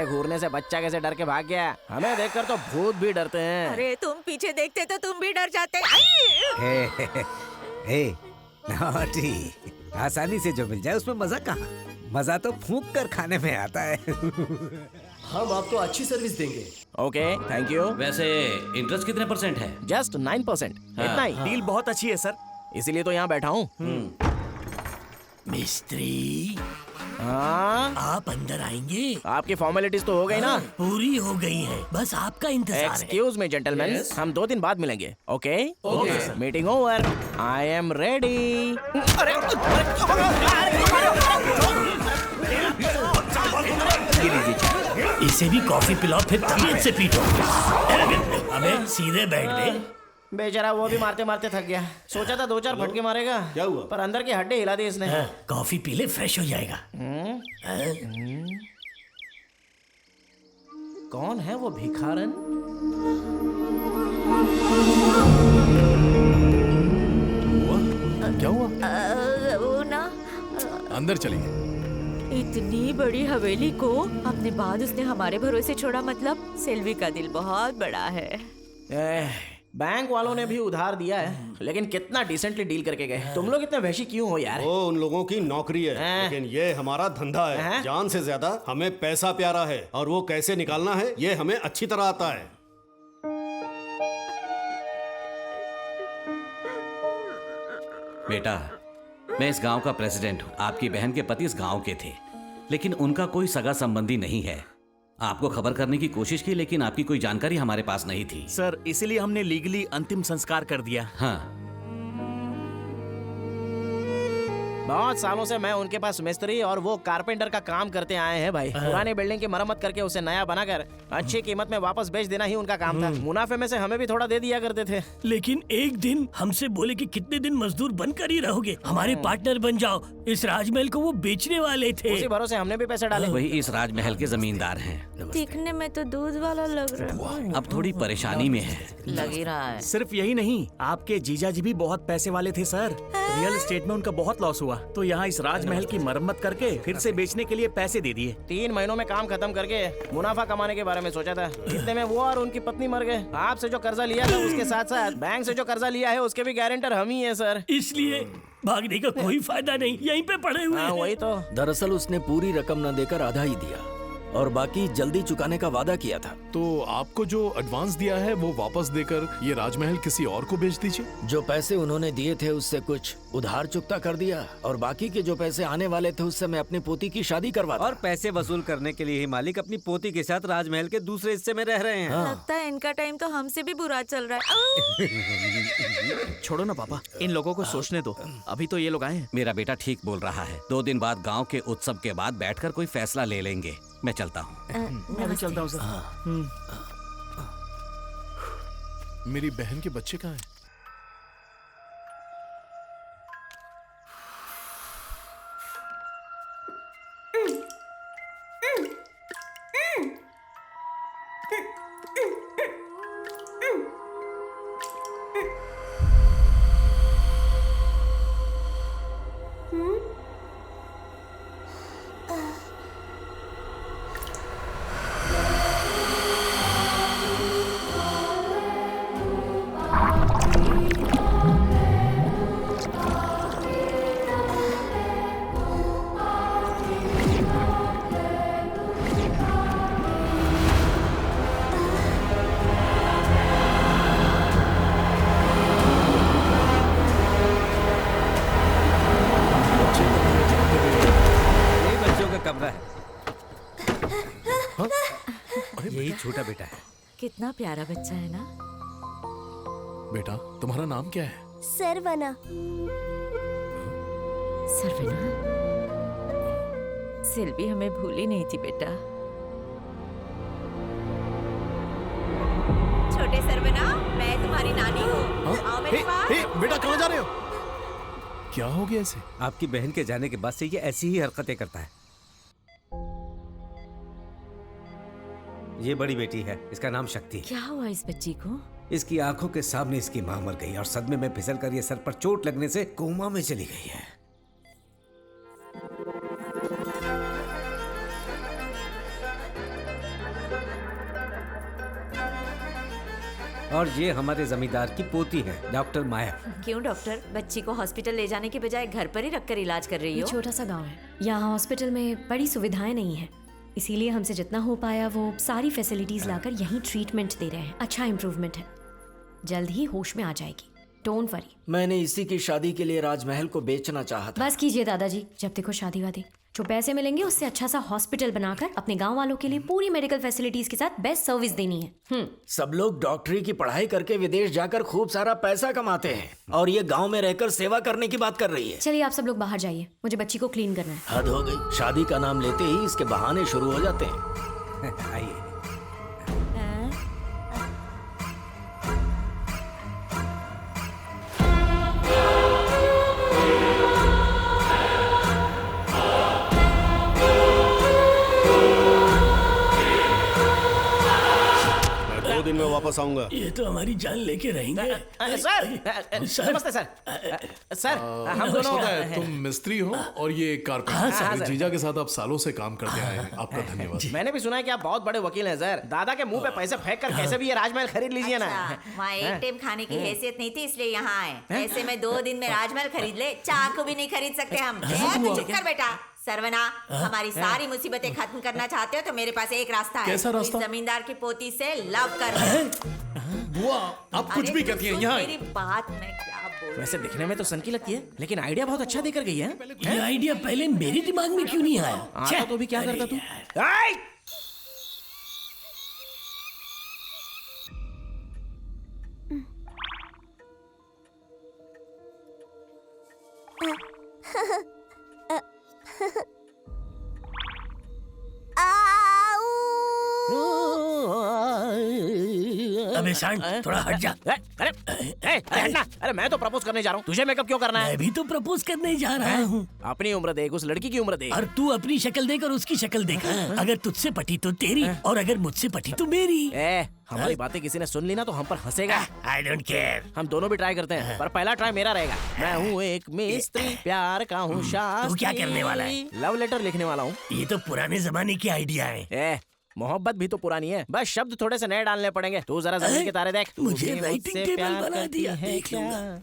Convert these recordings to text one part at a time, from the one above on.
तेरे घूरने से बच्चा कैसे डर के भाग गया? हमें देखकर तो भूत भी डरते हैं। अरे तुम पीछे देखते तो तुम भी डर जाते। हे नॉटी, आसानी से जो मिल जाए उसमें मजा कहाँ? मजा तो फूंक कर खाने में आता है। हम आपको अच्छी सर्विस देंगे। Okay, thank you. वैसे इंटरेस्ट कितने % है? जस्ट 9%, इतना ही। डील बहुत अच्छी है सर। इसीलिए तो यहाँ बैठा हूँ। मिस्त्री, हाँ, आप अंदर आएंगे? आपकी फॉर्मेलिटीज तो हो गई ना? पूरी हो गई है, बस आपका इंतजार है। Excuse me gentleman, Yes. हम 2 दिन बाद मिलेंगे। Okay Okay, sir. Meeting over, I am ready. इसे भी कॉफी पिलाओ, फिर तबीयत से पीटो। अबे सीधे बैठ बे। बेचारा वो भी मारते मारते थक गया। सोचा था 2-4 फटके मारेगा, क्या हुआ? पर अंदर की हड्डी हिला दी इसने। हाँ, कॉफी पी ले, फ्रेश हो जाएगा। कौन है वो भिखारन? क्या हुआ? वो ना, अंदर चलेंगे। इतनी बड़ी हवेली को अपने बाद उसने हमारे भरोसे छोड़ा, मतलब सेल्वी का दिल बहुत बड़ा है। बैंक वालों ने भी उधार दिया है, लेकिन कितना डिसेंटली डील करके गए। तुम लोग इतने वैशी क्यों हो यार? वो उन लोगों की नौकरी है, हैं? लेकिन ये हमारा धंधा है। हैं? जान से ज्यादा हमें पैसा प्यारा है, और वो कैसे निकालना है ये हमें अच्छी तरह आता है। बेटा, मैं इस गांव का प्रेसिडेंट हूँ। आपकी बहन के पति इस गांव के थे, लेकिन उनका कोई सगा संबंधी नहीं है। आपको खबर करने की कोशिश की, लेकिन आपकी कोई जानकारी हमारे पास नहीं थी। सर इसीलिए हमने लीगली अंतिम संस्कार कर दिया। हाँ, बहुत सालों से मैं उनके पास मिस्त्री और वो कारपेंटर का काम करते आए हैं भाई। पुरानी बिल्डिंग की मरम्मत करके उसे नया बनाकर अच्छी कीमत में वापस बेच देना ही उनका काम था। मुनाफे में से हमें भी थोड़ा दे दिया करते थे। लेकिन एक दिन हमसे बोले कि कितने दिन मजदूर बनकर ही रहोगे, हमारे पार्टनर बन जाओ। इस राजमहल को वो बेचने वाले थे। उसी भरोसे हमने भी पैसे डाले। वही इस राजमहल के जमींदार हैं। दिखने में तो दूध वाला लग रहा है। अब थोड़ी परेशानी में है। लग ही रहा है। सिर्फ यही नहीं, आपके जीजा जी भी बहुत पैसे वाले थे सर। रियल एस्टेट में उनका बहुत लॉस हुआ, तो यहाँ इस राजमहल की मरम्मत करके फिर से बेचने के लिए पैसे दे दिए। 3 महीनों में काम खत्म करके मुनाफा कमाने के बारे में सोचा था। इतने में वो और उनकी पत्नी मर गए। आपसे जो कर्जा लिया था उसके साथ साथ बैंक से जो कर्जा लिया है उसके भी गारंटर हम ही है सर। इसलिए भागने का कोई फायदा नहीं, यहीं पे पड़े हुए हाँ हैं। वही तो। दरअसल उसने पूरी रकम न देकर आधा ही दिया और बाकी जल्दी चुकाने का वादा किया था। तो आपको जो एडवांस दिया है वो वापस देकर ये राजमहल किसी और को बेच दीजिए। जो पैसे उन्होंने दिए थे उससे कुछ उधार चुकता कर दिया और बाकी के जो पैसे आने वाले थे उससे मैं अपनी पोती की शादी करवाता। और पैसे वसूल करने के लिए ही मालिक अपनी पोती के साथ राजमहल के दूसरे हिस्से में रह रहे हैं। लगता है इनका टाइम तो हमसे भी बुरा चल रहा है। छोड़ो ना पापा, इन लोगों को सोचने दो। अभी तो ये लोग आए हैं। मेरा बेटा ठीक बोल रहा है। 2 दिन बाद गांव के उत्सव के बाद बैठकर कोई फैसला ले लेंगे। मैं चलता हूँ। मैं भी चलता हूँ सर। मेरी बहन के बच्चे कहाँ हैं? ये बच्चों का कमरा है। यही छोटा बेटा है। कितना प्यारा बच्चा है ना। बेटा तुम्हारा नाम क्या है? सरवना। सरवना, सेल्वी हमें भूली नहीं थी बेटा। छोटे सरवना, मैं तुम्हारी नानी हूँ। आओ मेरे पास। बेटा कहाँ जा रहे हो? क्या हो गया इसे? आपकी बहन के जाने के बाद से ये ऐसी ही हरकतें करता है। ये बड़ी बेटी है, इसका नाम शक्ति है। क्या हुआ इस बच्ची को? इसकी आंखों के सामने इसकी मां मर गई और सदमे में फिसल कर ये सर पर चोट लगने से कोमा में चली गई है। और ये हमारे जमींदार की पोती है, डॉक्टर माया। क्यों डॉक्टर, बच्ची को हॉस्पिटल ले जाने के बजाय घर पर ही रखकर इलाज कर रही ये हो? छोटा सा गांव है, यहाँ हॉस्पिटल में बड़ी सुविधाएं नहीं है, इसीलिए हमसे जितना हो पाया वो सारी फैसिलिटीज लाकर यहीं ट्रीटमेंट दे रहे हैं। अच्छा इम्प्रूवमेंट है, जल्द ही होश में आ जाएगी, डोंट वरी। मैंने इसी की शादी के लिए राजमहल को बेचना चाहा था। बस कीजिए दादाजी, जब देखो शादी वादी। जो पैसे मिलेंगे उससे अच्छा सा हॉस्पिटल बनाकर अपने गांव वालों के लिए पूरी मेडिकल फैसिलिटीज के साथ बेस्ट सर्विस देनी है। सब लोग डॉक्टरी की पढ़ाई करके विदेश जाकर खूब सारा पैसा कमाते हैं और ये गांव में रहकर सेवा करने की बात कर रही है। चलिए आप सब लोग बाहर जाइए, मुझे बच्ची को क्लीन करना है। हद हो गई, शादी का नाम लेते ही इसके बहाने शुरू हो जाते हैं। आइए। मैं 2 दिन में वापस आऊंगा। ये तो हमारी जान लेके रहेंगे। सर नमस्ते सर। सर हम दोनों पता है तुम मिस्त्री हो और ये कारपेंटर। मेरे जीजा के साथ आप सालों से काम करते आए हैं, आपका धन्यवाद। मैंने भी सुना है कि आप बहुत बड़े वकील हैं सर। दादा के मुंह पे पैसे फेंक कर कैसे भी ये राजमहल खरीद लीजिए ना। वहाँ एक टाइम खाने की हैसियत नहीं थी इसलिए यहाँ आए। ऐसे में 2 दिन में राजमहल खरीद ले, चाकू भी नहीं खरीद सकते हम। तू चुप कर बेटा। सरवना, हमारी सारी मुसीबतें खत्म करना चाहते हो तो मेरे पास एक रास्ता है। कैसा रास्ता? इस जमींदार की पोती से लव कर। बुआ आप कुछ भी कहती हैं यहाँ। मेरी बात मैं क्या बोलूं? वैसे दिखने में तो सनकी लगती है, लेकिन आइडिया बहुत अच्छा देकर गई है। ये आइडिया पहले मेरे दिमाग में क्यों नहीं आया? आता तो भी क्या करता तू? अबे सांड, थोड़ा हट जा। अरे हटना। अरे मैं तो प्रपोज करने जा रहा हूँ, तुझे मेकअप क्यों करना है? मैं भी तो प्रपोज करने जा रहा हूँ। अपनी उम्र देख, उस लड़की की उम्र देख। और तू अपनी शक्ल देख और उसकी शक्ल देख। अगर तुझसे पटी तो तेरी और अगर मुझसे पटी तो मेरी। हमारी बातें किसी ने सुन ली ना तो हम पर हंसेगा। I don't care. हम दोनों भी ट्राई करते हैं, पर पहला ट्राई मेरा रहेगा। मैं हूँ एक मिस्त्री, प्यार का हूँ शास्त्री। तू क्या करने वाला है? लव लेटर लिखने वाला हूँ। ये तो पुराने जमाने की आइडिया है। मोहब्बत भी तो पुरानी है, बस शब्द थोड़े से नए डालने पड़ेंगे। तू जरा जमीन के तारे देख। मुझे राइटिंग टेबल बना दिया, देख लूंगा।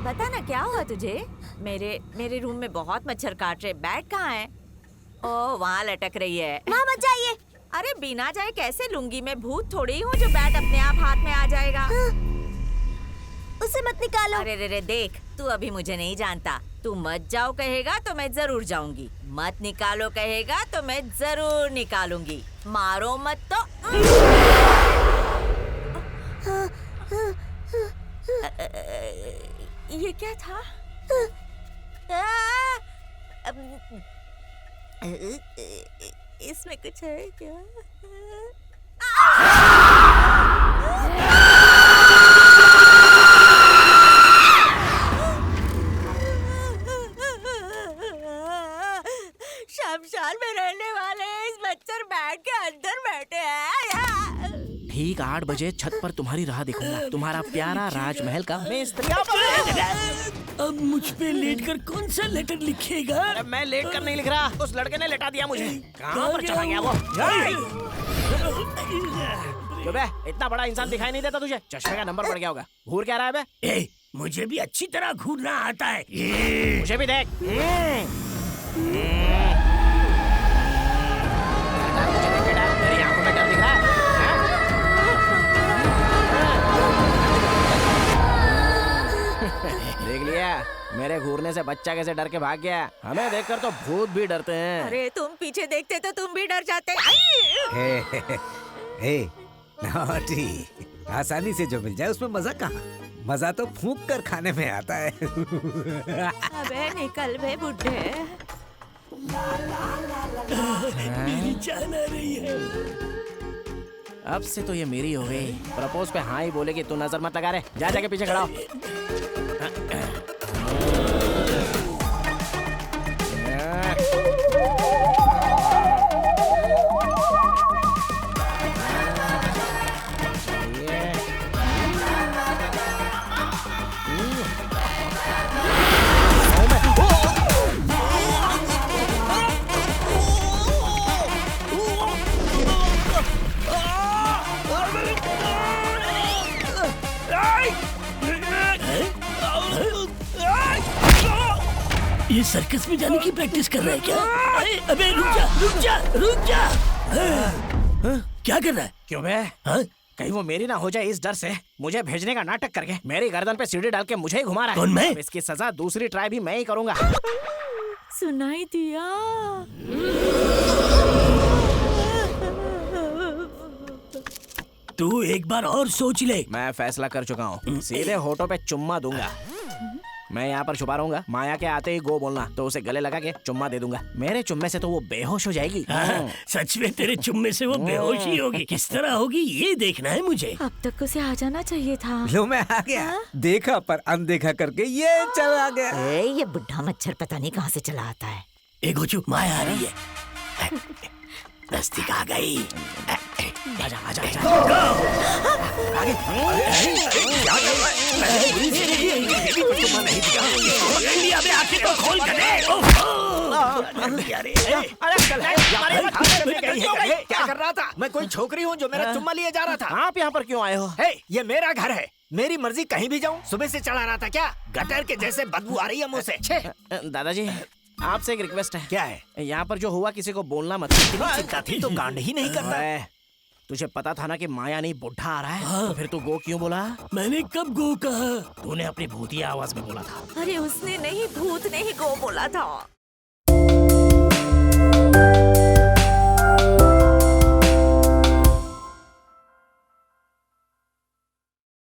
बता ना क्या हुआ तुझे? मेरे रूम में बहुत मच्छर काट रहे। बैट कहाँ है? ओ वहाँ लटक रही है। माँ मत जाइए। अरे बिना जाए कैसे लूंगी? मैं भूत थोड़ी हूँ जो बैट अपने आप हाथ में आ जाएगा। उसे मत निकालो। अरे रे देख, तू अभी मुझे नहीं जानता। तू मत जाओ कहेगा तो मैं जरूर जाऊंगी, मत निकालो कहेगा तो मैं जरूर निकालूंगी। मारो मत तो। ये क्या था? इसमें कुछ है क्या? शमशान में रहने वाले इस मच्छर बैठ के अंदर बैठे हैं। ठीक 8 बजे छत पर तुम्हारी राह देखूंगा, तुम्हारा प्यारा राजमहल का मिस्त्री। अब मुझ पे लेट कर कौन सा लेटर लिखेगा? अरे मैं लेट कर नहीं लिख रहा, उस लड़के ने लेटा दिया मुझे। कहाँ पर चला गया वो? क्यों बे, इतना बड़ा इंसान दिखाई नहीं देता तुझे? चश्मे का नंबर पड़ गया होगा। घूर क्या रहा है बे? मुझे भी अच्छी तरह घूरना आता है। मुझे भी देख। मेरी आंखों में डर दिख रहा है। देख लिया, मेरे घूरने से बच्चा कैसे डर के भाग गया। हमें देखकर तो भूत भी डरते हैं। अरे तुम पीछे देखते तो तुम भी डर जाते। नॉटी, आसानी से जो मिल जाए उसमें मजा कहाँ। मजा तो फूंक कर खाने में आता है। अबे निकल बे बुड्ढे। मेरी जान आ रही है। अब से तो ये मेरी हो गई। प्रपोज पे हाँ ही बोलेगी, तू नजर मत लगा रे। जा जाके पीछे खड़ा हो। ये सर्कस में जाने की प्रैक्टिस कर रहा है क्या? अबे रुक जा, रुक जा, रुक जा। क्या कर रहा है? क्यों बे? कहीं वो मेरी ना हो जाए इस डर से मुझे भेजने का नाटक करके मेरी गर्दन पे सीढ़ी डाल के मुझे ही घुमा रहा है। कौन मैं? अब इसकी सजा दूसरी ट्राई भी मैं ही करूंगा। सुनाई दिया। तू एक बार और सोच ले। मैं फैसला कर चुका हूँ, सीधे होठों पे चुम्मा दूंगा। मैं यहाँ पर छुपा रहूंगा, माया के आते ही गो बोलना तो उसे गले लगा के चुम्मा दे दूंगा। मेरे चुम्मे से तो वो बेहोश हो जाएगी। सच में तेरे चुम्मे से वो बेहोश ही होगी। किस तरह होगी ये देखना है मुझे। अब तक उसे आ जाना चाहिए था। लो मैं आ गया। देखा पर अनदेखा करके ये चला गया। ये बुढ़ा मच्छर पता नहीं कहाँ से चला आता है। ए गोचू, माया आ रही है। नजदीक आ गई। आजा आजा आजा। आगे। आंखें तो खोल कर दे। क्या कर रहा था? मैं कोई छोकरी हूँ जो मेरा चुम्मा लिए जा रहा था। आप यहाँ पर क्यों आए हो? ये मेरा घर है, मेरी मर्जी कहीं भी जाऊँ। सुबह से चढ़ा रहा था क्या? गटर के जैसे बदबू आ रही है मुंह से। दादाजी, आपसे एक रिक्वेस्ट है। क्या है? यहाँ पर जो हुआ किसी को बोलना मत। चिंता थी तो कांड ही नहीं करता। तुझे पता था ना कि माया नहीं बुढ़ा आ रहा है, तो फिर तू गो क्यों बोला? मैंने कब गो कहा? तूने अपनी भूतिया आवाज में बोला था। अरे उसने नहीं, भूत ने ही गो बोला था।